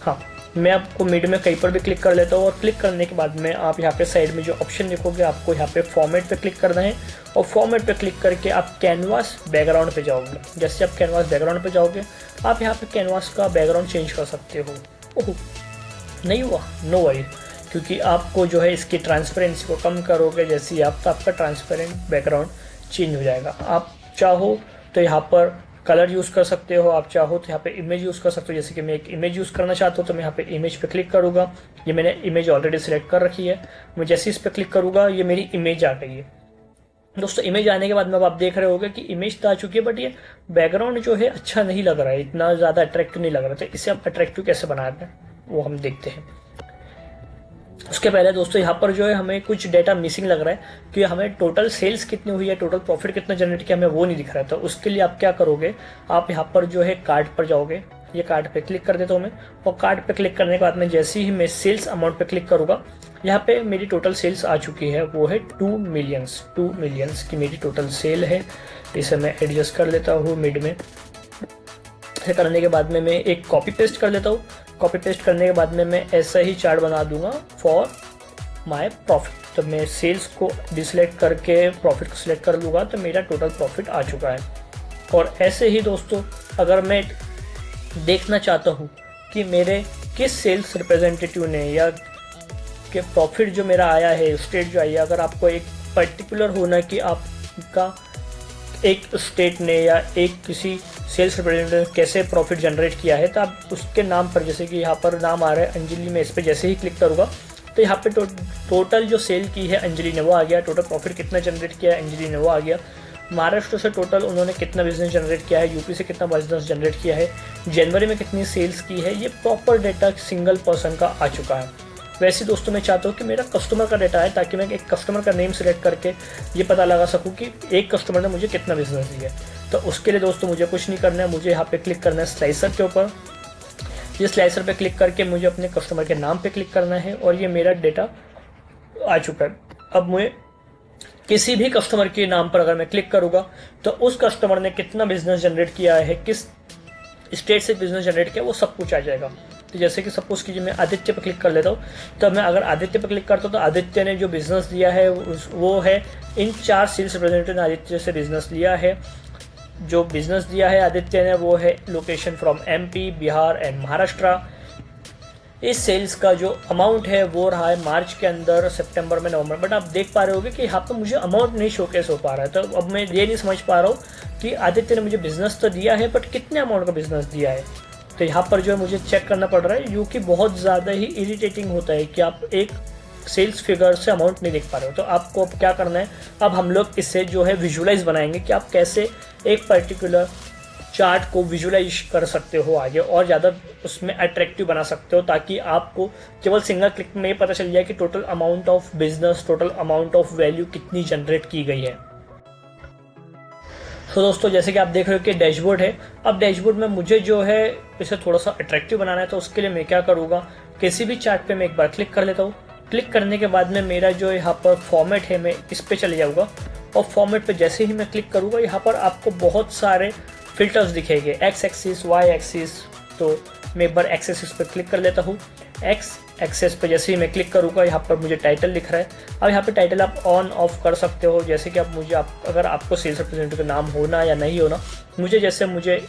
हाँ, मैं आपको मिड में कहीं पर भी क्लिक कर लेता हूँ और क्लिक करने के बाद में आप यहाँ पे साइड में जो ऑप्शन देखोगे, आपको यहाँ पे फॉर्मेट पे क्लिक करना है और फॉर्मेट पे क्लिक करके आप कैनवास बैकग्राउंड पे जाओगे। जैसे आप कैनवास बैकग्राउंड पे जाओगे, आप यहाँ पे कैनवास का बैकग्राउंड चेंज कर सकते हो। ओह, नहीं हुआ, नो वरी, क्योंकि आपको जो है इसकी ट्रांसपेरेंसी को कम करोगे जैसे आप, तो आपका ट्रांसपेरेंट बैकग्राउंड चेंज हो जाएगा। आप चाहो तो यहाँ पर कलर यूज़ कर सकते हो, आप चाहो तो यहाँ पे इमेज यूज़ कर सकते हो। जैसे कि मैं एक इमेज यूज़ करना चाहता हूँ तो मैं यहाँ पे इमेज पे क्लिक करूँगा। ये मैंने इमेज ऑलरेडी सिलेक्ट कर रखी है। मैं जैसे इस पर क्लिक करूँगा ये मेरी इमेज आ गई है। दोस्तों इमेज आने के बाद में अब आप देख रहे होगे कि इमेज तो आ चुकी है, बट ये बैकग्राउंड जो है अच्छा नहीं लग रहा है, इतना ज़्यादा अट्रैक्टिव नहीं लग रहा था। इसे आप अट्रैक्टिव कैसे बनाते हैं वो हम देखते हैं। उसके पहले दोस्तों यहाँ पर जो है हमें कुछ डेटा मिसिंग लग रहा है कि हमें टोटल सेल्स कितनी हुई है, टोटल प्रॉफिट कितना जनरेट किया, हमें वो नहीं दिख रहा है। तो उसके लिए आप क्या करोगे, आप यहाँ पर जो है कार्ड पर जाओगे। ये कार्ड पे क्लिक कर देता हूँ मैं, और कार्ड पे क्लिक करने के बाद में जैसे ही मैं सेल्स अमाउंट पे क्लिक करूँगा, यहाँ पे मेरी टोटल सेल्स आ चुकी है, वो है 2 मिलियंस की मेरी टोटल सेल है। इसे मैं एडजस्ट कर लेता हूँ मिड में। ऐसे करने के बाद में मैं एक कॉपी पेस्ट कर लेता हूँ। कॉपी पेस्ट करने के बाद में मैं ऐसा ही चार्ट बना दूंगा फॉर माय प्रॉफिट। तो मैं सेल्स को डिसलेक्ट करके प्रॉफिट को सिलेक्ट कर लूँगा तो मेरा टोटल प्रॉफिट आ चुका है। और ऐसे ही दोस्तों अगर मैं देखना चाहता हूँ कि मेरे किस सेल्स रिप्रेजेंटेटिव ने या कि प्रॉफिट जो मेरा आया है, स्टेट जो आई है, अगर आपको एक पर्टिकुलर होना कि आपका एक स्टेट ने या एक किसी सेल्स रिप्रेजेंटेटिव ने कैसे प्रॉफिट जनरेट किया है, तो आप उसके नाम पर, जैसे कि यहाँ पर नाम आ रहा है अंजलि, में इस पर जैसे ही क्लिक करूँगा तो यहाँ पे टोटल जो सेल की है अंजलि ने वो आ गया, टोटल प्रॉफिट कितना जनरेट किया है अंजलि ने वो आ गया, महाराष्ट्र से टोटल उन्होंने कितना बिजनेस जनरेट किया है, यूपी से कितना बिजनेस जनरेट किया है, जनवरी में कितनी सेल्स की है, ये प्रॉपर डेटा सिंगल पर्सन का आ चुका है। वैसे दोस्तों मैं चाहता हूँ कि मेरा कस्टमर का डेटा है, ताकि मैं एक कस्टमर का नेम सेलेक्ट करके ये पता लगा सकूँ कि एक कस्टमर ने मुझे कितना बिजनेस दिया है। तो उसके लिए दोस्तों मुझे कुछ नहीं करना है, मुझे यहाँ पे क्लिक करना है स्लाइसर के ऊपर। ये स्लाइसर पे क्लिक करके मुझे अपने कस्टमर के नाम पे क्लिक करना है और ये मेरा डेटा आ चुका है। अब मैं किसी भी कस्टमर के नाम पर अगर मैं क्लिक करूँगा तो उस कस्टमर ने कितना बिजनेस जनरेट किया है, किस स्टेट से बिजनेस जनरेट किया, वो सब कुछ आ जाएगा। तो जैसे कि सपोज कीजिए मैं आदित्य पर क्लिक कर लेता हूँ, तो मैं अगर आदित्य पर क्लिक करता हूँ तो आदित्य ने जो बिजनेस दिया है वो है, इन 4 सेल्स रिप्रेजेंटेटिव ने आदित्य से बिजनेस लिया है। जो बिजनेस दिया है आदित्य ने वो है location from MP, Bihar and Maharashtra. इस सेल्स का जो अमाउंट है वो रहा है मार्च के अंदर, सितंबर में, नवंबर। बट आप देख पा रहे होगे कि यहाँ पर मुझे अमाउंट नहीं शोकेस हो पा रहा है। तो अब मैं ये नहीं समझ पा रहा हूँ कि आदित्य ने मुझे बिजनेस तो दिया है बट कितने अमाउंट का बिजनेस दिया है। तो यहाँ पर जो है मुझे चेक करना पड़ रहा है, जो कि बहुत ज़्यादा ही इरिटेटिंग होता है कि आप एक सेल्स फिगर से अमाउंट नहीं देख पा रहे हो। तो आपको अब क्या करना है, अब हम लोग इससे जो है विजुलाइज बनाएंगे कि आप कैसे एक पर्टिकुलर चार्ट को विजुलाइज कर सकते हो आगे और ज़्यादा उसमें अट्रैक्टिव बना सकते हो, ताकि आपको केवल सिंगल क्लिक में ये पता चल जाए कि total amount of business, total amount of value कितनी जनरेट की गई है। तो दोस्तों जैसे कि आप देख रहे हो कि डैशबोर्ड है। अब डैशबोर्ड में मुझे जो है इसे थोड़ा सा अट्रैक्टिव बनाना है, तो उसके लिए मैं क्या करूँगा, किसी भी चार्ट पे मैं एक बार क्लिक कर लेता हूँ। क्लिक करने के बाद में मेरा जो यहाँ पर फॉर्मेट है, मैं इस पर चले जाऊँगा और फॉर्मेट पे जैसे ही मैं क्लिक करूँगा यहाँ पर आपको बहुत सारे फिल्टर्स दिखेंगे, एक्स एक्सिस, वाई एक्सिस। तो मैं एक बार एक्स एक्सिस पर क्लिक कर लेता हूँ। एक्स एक्सेस पे जैसे ही मैं क्लिक करूँगा यहाँ पर मुझे टाइटल दिख रहा है। अब यहाँ पे टाइटल आप ऑन ऑफ कर सकते हो, जैसे कि अगर आपको सेल्स रिप्रेजेंटेटिव का नाम होना या नहीं होना। मुझे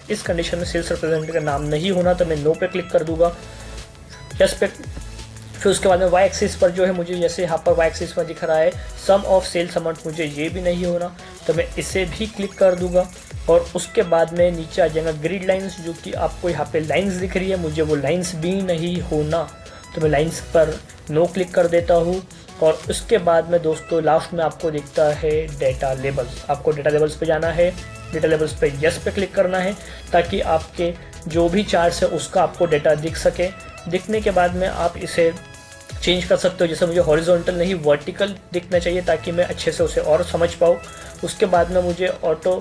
इस कंडीशन में सेल्स रिप्रेजेंटेटिव का नाम नहीं होना, तो मैं नो पे क्लिक कर दूंगा, यस पे। फिर उसके बाद में वाई एक्सिस पर जो है मुझे जैसे यहाँ पर वाई एक्सिस पर दिख रहा है सम ऑफ सेल्स अमाउंट, मुझे ये भी नहीं होना, तो मैं इसे भी क्लिक कर दूंगा। और उसके बाद में नीचे आ जाएगा ग्रिड लाइंस, जो कि आपको यहाँ पे लाइंस दिख रही है, मुझे वो लाइंस भी नहीं होना, तो मैं लाइंस पर नो क्लिक कर देता हूँ। और उसके बाद में दोस्तों लास्ट में आपको दिखता है डेटा लेबल्स। आपको डेटा लेबल्स पे जाना है, डेटा लेबल्स पे यस पे क्लिक करना है, ताकि आपके जो भी चार्ट्स है उसका आपको डेटा दिख सके। दिखने के बाद में आप इसे चेंज कर सकते हो, जैसे मुझे हॉरिजॉन्टल नहीं वर्टिकल दिखना चाहिए, ताकि मैं अच्छे से उसे और समझ पाऊँ। उसके बाद में मुझे ऑटो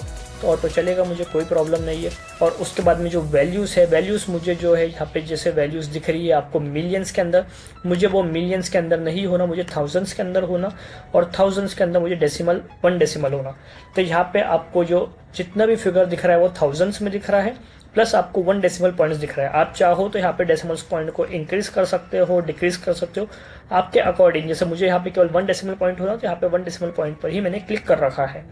चलेगा, मुझे कोई प्रॉब्लम नहीं है। और उसके बाद में जो वैल्यूज़ है, वैल्यूज़ मुझे जो है यहाँ पे जैसे वैल्यूज़ दिख रही है आपको मिलियंस के अंदर, मुझे वो मिलियंस के अंदर नहीं होना, मुझे थाउजेंड्स के अंदर होना। और थाउजेंड्स के अंदर मुझे 1 डेसिमल होना। तो यहाँ पे आपको जो जितना भी फिगर दिख रहा है वो थाउजेंड्स में दिख रहा है, प्लस आपको 1 डेसिमल पॉइंट्स दिख रहा है। आप चाहो तो यहाँ पे डेसिमल्स पॉइंट को इंक्रीज कर सकते हो, डिक्रीज कर सकते हो आपके अकॉर्डिंग। जैसे मुझे यहाँ पे केवल 1 डेसिमल पॉइंट होना, तो यहाँ पे 1 डेसिमल पॉइंट पर ही मैंने क्लिक कर रखा है।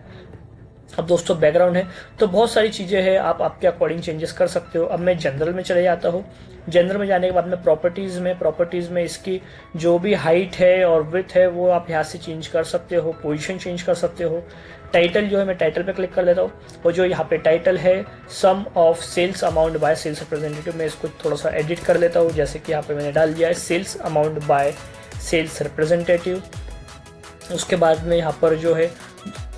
अब दोस्तों बैकग्राउंड है, तो बहुत सारी चीज़ें हैं, आप आपके अकॉर्डिंग चेंजेस कर सकते हो। अब मैं जनरल में चले जाता हूँ। जनरल में जाने के बाद में प्रॉपर्टीज़ में इसकी जो भी हाइट है और विड्थ है वो आप यहाँ से चेंज कर सकते हो, पोजीशन चेंज कर सकते हो। टाइटल जो है मैं टाइटल पे क्लिक कर लेता हूँ, और जो यहाँ पे टाइटल है sum of sales amount by sales representative, मैं इसको थोड़ा सा एडिट कर लेता हूँ। जैसे कि यहाँ पे मैंने डाल दिया है sales amount by sales representative. उसके बाद में यहाँ पर जो है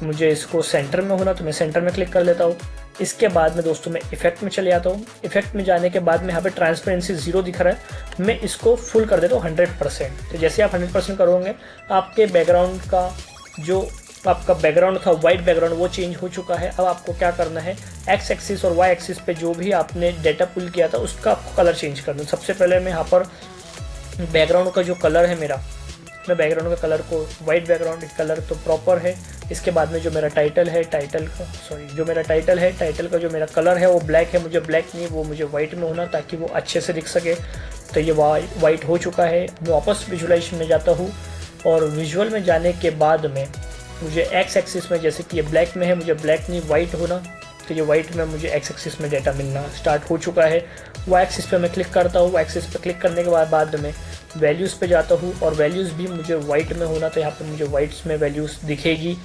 मुझे इसको सेंटर में होना, तो मैं सेंटर में क्लिक कर लेता हूँ। इसके बाद में दोस्तों मैं इफेक्ट में चले जाता हूँ। इफेक्ट में जाने के बाद में यहाँ पे ट्रांसपेरेंसी 0 दिख रहा है, मैं इसको फुल कर देता हूँ 100%। तो जैसे आप 100% करोगे आपके बैकग्राउंड का जो आपका बैकग्राउंड था वाइट बैकग्राउंड वो चेंज हो चुका है। अब आपको क्या करना है, एक्स एक्सिस और वाई एक्सिस पे जो भी आपने डेटा पुल किया था उसका आपको कलर चेंज करना। सबसे पहले मैं यहाँ पर बैकग्राउंड का जो कलर है मैं बैकग्राउंड का कलर को वाइट बैकग्राउंड कलर तो प्रॉपर है। इसके बाद में जो मेरा टाइटल है टाइटल का जो मेरा कलर है वो ब्लैक है, मुझे ब्लैक नहीं वो मुझे वाइट में होना, ताकि वो अच्छे से दिख सके। तो ये वाइट हो चुका है। मैं वापस विजुलाइजेशन में जाता हूँ। और विजुअल में जाने के बाद में मुझे एक्स एक्सिस में, जैसे कि ये ब्लैक में है, मुझे ब्लैक नहीं वाइट होना, तो ये वाइट में मुझे एक्स एक्सिस में डाटा मिलना स्टार्ट हो चुका है। वाई एक्सिस पे मैं क्लिक करता हूँ। वाई एक्सिस पे क्लिक करने के बाद में वैल्यूज़ पे जाता हूँ और वैल्यूज़ भी मुझे वाइट में होना, तो यहाँ पे मुझे वाइट्स में वैल्यूज़ दिखेगी।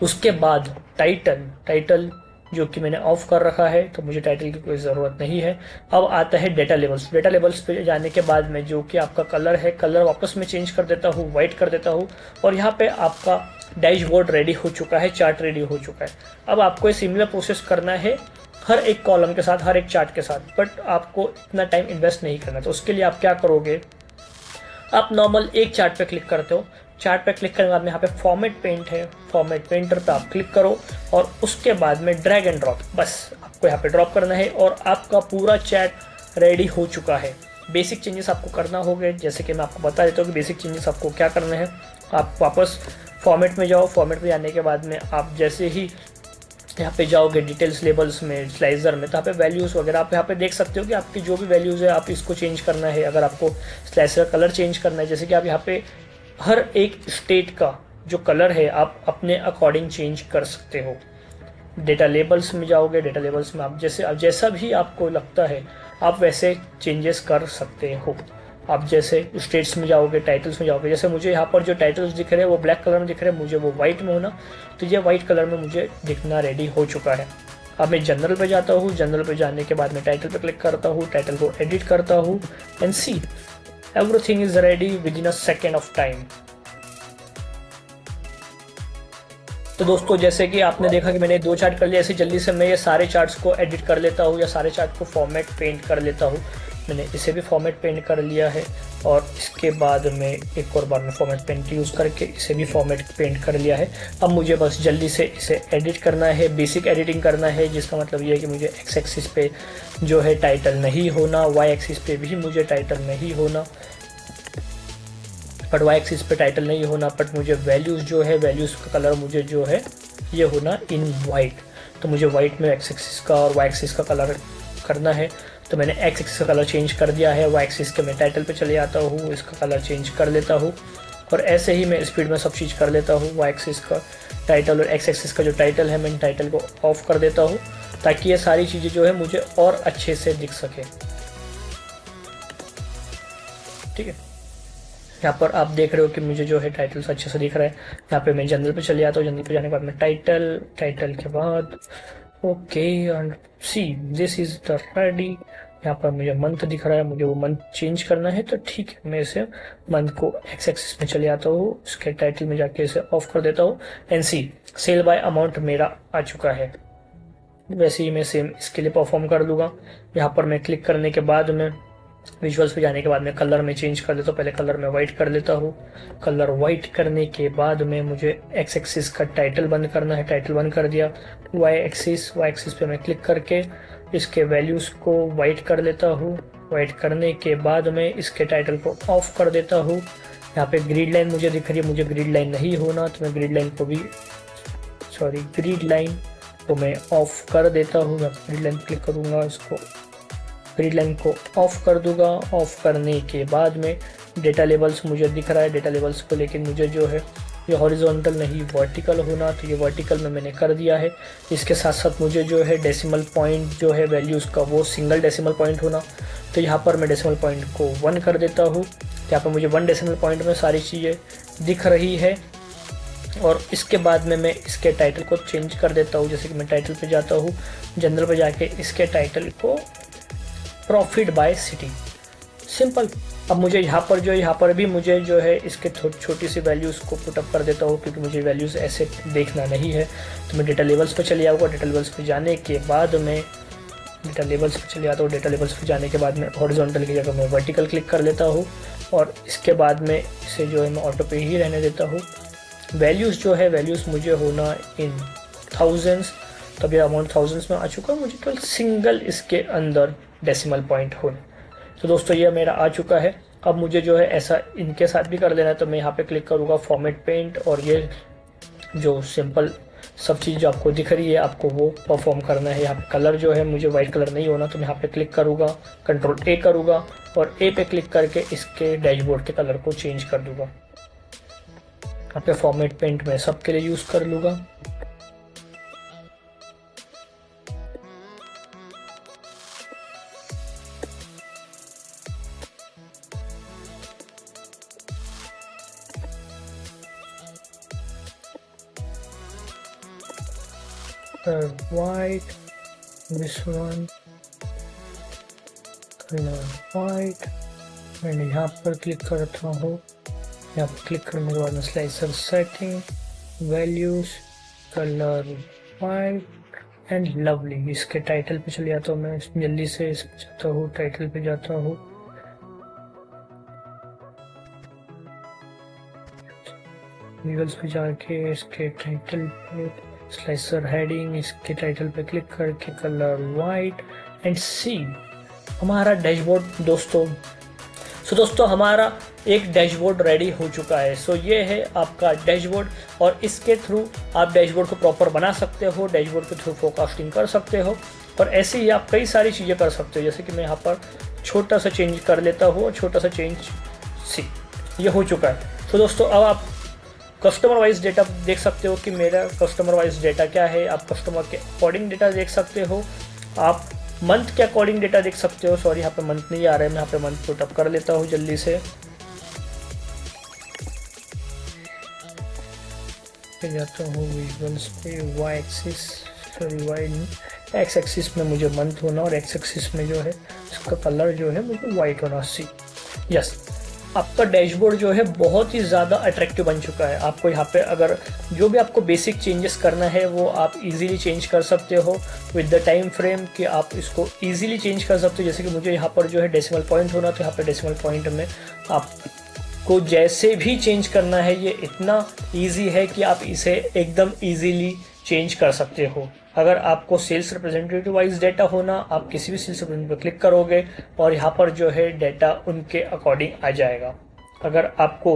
उसके बाद टाइटल जो कि मैंने ऑफ कर रखा है, तो मुझे टाइटल की कोई ज़रूरत नहीं है। अब आता है डेटा लेवल्स। डेटा लेवल्स पे जाने के बाद में जो कि आपका कलर है, कलर वापस में चेंज कर देता हूँ, वाइट कर देता हूँ, और यहाँ पे आपका डैशबोर्ड रेडी हो चुका है, चार्ट रेडी हो चुका है। अब आपको ये सिमिलर प्रोसेस करना है हर एक कॉलम के साथ, हर एक चार्ट के साथ, बट आपको इतना टाइम इन्वेस्ट नहीं करना। तो उसके लिए आप क्या करोगे, आप नॉर्मल एक चार्ट पे क्लिक करते हो। चार्ट पे क्लिक करने के बाद में यहाँ पे फॉर्मेट पेंट है, फॉर्मेट पेंटर पे आप क्लिक करो और उसके बाद में ड्रैग एंड ड्रॉप, बस आपको यहाँ पे ड्रॉप करना है और आपका पूरा चैट रेडी हो चुका है। बेसिक चेंजेस आपको करना होंगे, जैसे कि मैं आपको बता देता हूँ कि बेसिक चेंजेस आपको क्या करने हैं। आप वापस फॉर्मेट में जाओ। फॉर्मेट में जाने के बाद में आप जैसे ही यहाँ पे जाओगे डिटेल्स लेबल्स में, स्लाइजर में, तो यहाँ पे वैल्यूज़ वगैरह आप यहाँ पे देख सकते हो कि आपकी जो भी वैल्यूज़ है आप इसको चेंज करना है। अगर आपको स्लाइसर कलर चेंज करना है, जैसे कि आप यहाँ पे हर एक स्टेट का जो कलर है आप अपने अकॉर्डिंग चेंज कर सकते हो। डेटा लेबल्स में जाओगे, डेटा लेबल्स में आप जैसा भी आपको लगता है आप वैसे चेंजेस कर सकते हो। आप जैसे स्टेट्स में जाओगे, टाइटल्स में जाओगे, जैसे मुझे यहाँ पर जो टाइटल्स दिख रहे हैं वो ब्लैक कलर में दिख रहे हैं, मुझे वो वाइट में होना, तो ये वाइट कलर में मुझे दिखना रेडी हो चुका है। अब मैं जनरल पे जाता हूँ। जनरल पे जाने के बाद मैं टाइटल पे क्लिक करता हूँ, टाइटल को एडिट करता हूँ and see everything is ready with in a second of time. तो दोस्तों जैसे कि आपने देखा कि मैंने 2 चार्ट कर लिया, ऐसे जल्दी से मैं ये सारे चार्ट्स को एडिट कर लेता हूँ या सारे चार्ट को फॉर्मेट पेंट कर लेता हूँ। मैंने इसे भी फॉर्मेट पेंट कर लिया है और इसके बाद में एक और बार में फॉर्मेट पेंट यूज़ करके इसे भी फॉर्मेट पेंट कर लिया है। अब मुझे बस जल्दी से इसे एडिट करना है, बेसिक एडिटिंग करना है, जिसका मतलब ये है कि मुझे एक्स एक्सिस पे जो है टाइटल नहीं होना, वाई एक्सिस पे भी मुझे टाइटल नहीं होना, बट वाई एक्सिस पे टाइटल नहीं होना, बट मुझे वैल्यूज़ जो है, वैल्यूज़ का कलर मुझे जो है ये होना इन वाइट। तो मुझे वाइट में एक्स एक्सिस का और वाई एक्सिस का कलर करना है, तो मैंने एक्स एक्सिस का कलर चेंज कर दिया है। वाई एक्सिस के मैं टाइटल पे चले आता हूँ, इसका कलर चेंज कर लेता हूँ और ऐसे ही मैं स्पीड में सब चीज़ कर लेता हूँ। वाई एक्सिस का टाइटल और एक्स एक्सिस का जो टाइटल है मैं टाइटल को ऑफ कर देता हूँ ताकि ये सारी चीज़ें जो है मुझे और अच्छे से दिख सके। ठीक है, यहाँ पर आप देख रहे हो कि मुझे जो है टाइटल्स अच्छे से दिख रहा है। यहाँ पे मैं जनरल पे चले आता हूँ। जनरल पे जाने के बाद में टाइटल के बाद okay and see this is the ready. यहाँ पर मुझे मंथ दिख रहा है, मुझे वो मंथ चेंज करना है, तो ठीक है मैं इसे मंथ को एक्स एक्सिस में चले आता हूँ, उसके टाइटल में जाके इसे ऑफ कर देता हूँ and see sale by amount मेरा आ चुका है। वैसे ही मैं सेम इसके लिए परफॉर्म कर दूंगा। यहाँ पर मैं क्लिक करने के बाद में विजुअल्स पे जाने के बाद में कलर में चेंज कर देता हूँ। पहले कलर में वाइट कर लेता हूँ। कलर वाइट करने के बाद में मुझे एक्स एक्सिस का टाइटल बंद करना है, टाइटल बंद कर दिया। वाई एक्सिस पे मैं क्लिक करके इसके वैल्यूज़ को वाइट कर लेता हूँ। वाइट करने के बाद में इसके टाइटल को ऑफ कर देता हूँ। यहाँ पे ग्रिड लाइन मुझे दिख रही है, मुझे ग्रिड लाइन नहीं होना, तो मैं ग्रिड लाइन को मैं ऑफ कर देता हूँ। मैं ग्रिड लाइन क्लिक करूँगा, इसको ग्रिड लाइन को ऑफ कर दूंगा। ऑफ करने के बाद में डेटा लेबल्स मुझे दिख रहा है, डेटा लेबल्स को, लेकिन मुझे जो है ये हॉरिजॉन्टल नहीं वर्टिकल होना, तो ये वर्टिकल में मैंने कर दिया है। इसके साथ साथ मुझे जो है डेसिमल पॉइंट जो है वैल्यूज़ का वो सिंगल डेसिमल पॉइंट होना, तो यहाँ पर मैं डेसिमल पॉइंट को 1 कर देता हूँ। यहाँ पर मुझे 1 डेसिमल पॉइंट में सारी चीज़ें दिख रही है और इसके बाद में मैं इसके टाइटल को चेंज कर देता हूँ। जैसे कि मैं टाइटल पे जाता हूँ, जनरल पे जाके इसके टाइटल को प्रॉफिट बाय सिटी, सिंपल। अब मुझे यहाँ पर भी मुझे जो है इसके छोटी सी वैल्यूज़ को पुटअप कर देता हूँ, क्योंकि मुझे वैल्यूज़ ऐसे देखना नहीं है। तो मैं डेटा लेवल्स पे चले आऊँगा। डेटा लेवल्स पे जाने के बाद मैं डेटा लेवल्स पे चले आता हूँ। डेटा लेवल्स पे जाने के बाद मैं हॉरिजॉन्टल की जगह मैं वर्टिकल क्लिक कर लेता हूँ और इसके बाद में इसे जो है मैं ऑटो पे ही रहने देता हूँ। वैल्यूज़ जो है वैल्यूज़ मुझे होना इन थाउजेंड्स, तब ये अमाउंट थाउजेंड्स में आ चुका। मुझे केवल सिंगल इसके अंदर डेसिमल पॉइंट होना। तो दोस्तों ये मेरा आ चुका है। अब मुझे जो है ऐसा इनके साथ भी कर देना है, तो मैं यहाँ पे क्लिक करूँगा फॉर्मेट पेंट और ये जो सिंपल सब चीज़ जो आपको दिख रही है आपको वो परफॉर्म करना है। यहाँ पे कलर जो है मुझे वाइट कलर नहीं होना, तो मैं यहाँ पे क्लिक करूँगा, कंट्रोल A करूँगा और A पे क्लिक करके इसके डैशबोर्ड के कलर को चेंज कर दूँगा। यहाँ पे फॉर्मेट पेंट मैं सबके लिए यूज़ कर लूँगा। White, this one color white, and यहाँ पर क्लिक करता हूँ। यहाँ पर क्लिक करने के बाद में slicer setting, values, colour white and lovely. इसके टाइटल पे चले जाता हूँ मैं, जल्दी से इस पे जाता हूँ, टाइटल पे जाता हूँ। वीगल्स पे जाके इसके टाइटल पे स्लाइसर हेडिंग, इसके टाइटल पे क्लिक करके कलर वाइट एंड सी हमारा डैशबोर्ड दोस्तों। सो दोस्तों हमारा एक डैशबोर्ड रेडी हो चुका है। सो ये है आपका डैशबोर्ड और इसके थ्रू आप डैशबोर्ड को प्रॉपर बना सकते हो, डैशबोर्ड के थ्रू फोरकास्टिंग कर सकते हो और ऐसे ही आप कई सारी चीज़ें कर सकते हो। जैसे कि मैं यहाँ पर छोटा सा चेंज कर लेता हूँ, छोटा सा चेंज सी ये हो चुका है। सो दोस्तों अब आप कस्टमर वाइज डेटा देख सकते हो कि मेरा कस्टमर वाइज डेटा क्या है। आप कस्टमर के अकॉर्डिंग डेटा देख सकते हो, आप मंथ के अकॉर्डिंग डेटा देख सकते हो। सॉरी यहाँ पे मंथ नहीं आ रहा है, मैं यहाँ पे मंथ पुटअप कर लेता हूँ जल्दी से। जाता हूँ विजुअल्स पे, वाई एक्सिस सॉरी वाई नहीं एक्स एक्सिस में मुझे मंथ होना और एक्स एक्सिस में जो है इसका कलर जो है मुझे वाइट होना। सी यस, आपका डैशबोर्ड जो है बहुत ही ज़्यादा अट्रैक्टिव बन चुका है। आपको यहाँ पे अगर जो भी आपको बेसिक चेंजेस करना है वो आप इजीली चेंज कर सकते हो विद द टाइम फ्रेम कि आप इसको इजीली चेंज कर सकते हो। जैसे कि मुझे यहाँ पर जो है डेसिमल पॉइंट होना, तो यहाँ पे डेसिमल पॉइंट में आपको जैसे भी चेंज करना है ये इतना ईजी है कि आप इसे एकदम ईजीली चेंज कर सकते हो। अगर आपको सेल्स रिप्रेजेंटेटिव वाइज डेटा होना, आप किसी भी सेल्स रिप्रेजेंटेटिव पर क्लिक करोगे और यहाँ पर जो है डेटा उनके अकॉर्डिंग आ जाएगा। अगर आपको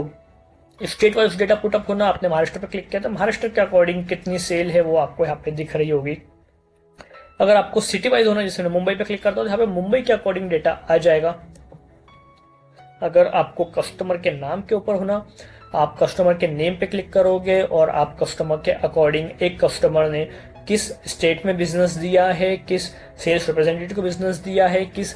स्टेट वाइज डेटा पुटअप होना, आपने महाराष्ट्र पर क्लिक किया तो महाराष्ट्र के अकॉर्डिंग कितनी सेल है वो आपको यहाँ पे दिख रही होगी। अगर आपको सिटी वाइज होना, जैसे मैं मुंबई पे क्लिक करता हूँ तो यहाँ पे मुंबई के अकॉर्डिंग डेटा आ जाएगा। अगर आपको कस्टमर के नाम के ऊपर होना, आप कस्टमर के नेम पे क्लिक करोगे और आप कस्टमर के अकॉर्डिंग एक कस्टमर ने किस स्टेट में बिजनेस दिया है, किस सेल्स रिप्रेजेंटेटिव को बिजनेस दिया है, किस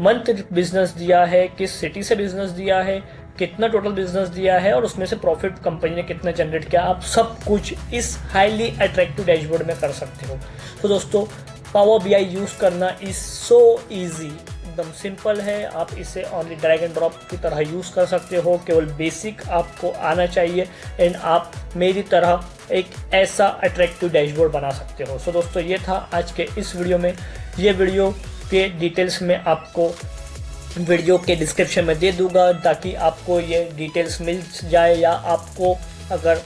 मंथ बिजनेस दिया है, किस सिटी से बिजनेस दिया है, कितना टोटल बिजनेस दिया है और उसमें से प्रॉफिट कंपनी ने कितना जनरेट किया, आप सब कुछ इस हाईली अट्रैक्टिव डैशबोर्ड में कर सकते हो। तो दोस्तों पावर बीआई यूज करना इज सो इजी, एकदम सिंपल है। आप इसे ओनली ड्रैग एंड ड्रॉप की तरह यूज़ कर सकते हो, केवल बेसिक आपको आना चाहिए एंड आप मेरी तरह एक ऐसा अट्रैक्टिव डैशबोर्ड बना सकते हो। सो दोस्तों ये था आज के इस वीडियो में। ये वीडियो के डिटेल्स में आपको वीडियो के डिस्क्रिप्शन में दे दूंगा ताकि आपको ये डिटेल्स मिल जाए, या आपको अगर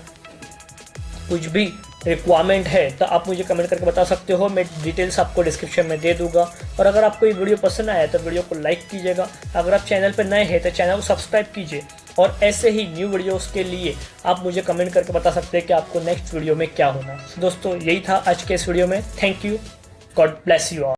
कुछ भी रिक्वायरमेंट है तो आप मुझे कमेंट करके बता सकते हो, मैं डिटेल्स आपको डिस्क्रिप्शन में दे दूंगा। और अगर आपको ये वीडियो पसंद आया तो वीडियो को लाइक कीजिएगा। अगर आप चैनल पर नए हैं तो चैनल को सब्सक्राइब कीजिए और ऐसे ही न्यू वीडियोस के लिए आप मुझे कमेंट करके बता सकते हैं कि आपको नेक्स्ट वीडियो में क्या होना। दोस्तों यही था आज के इस वीडियो में। Thank you, God bless you all.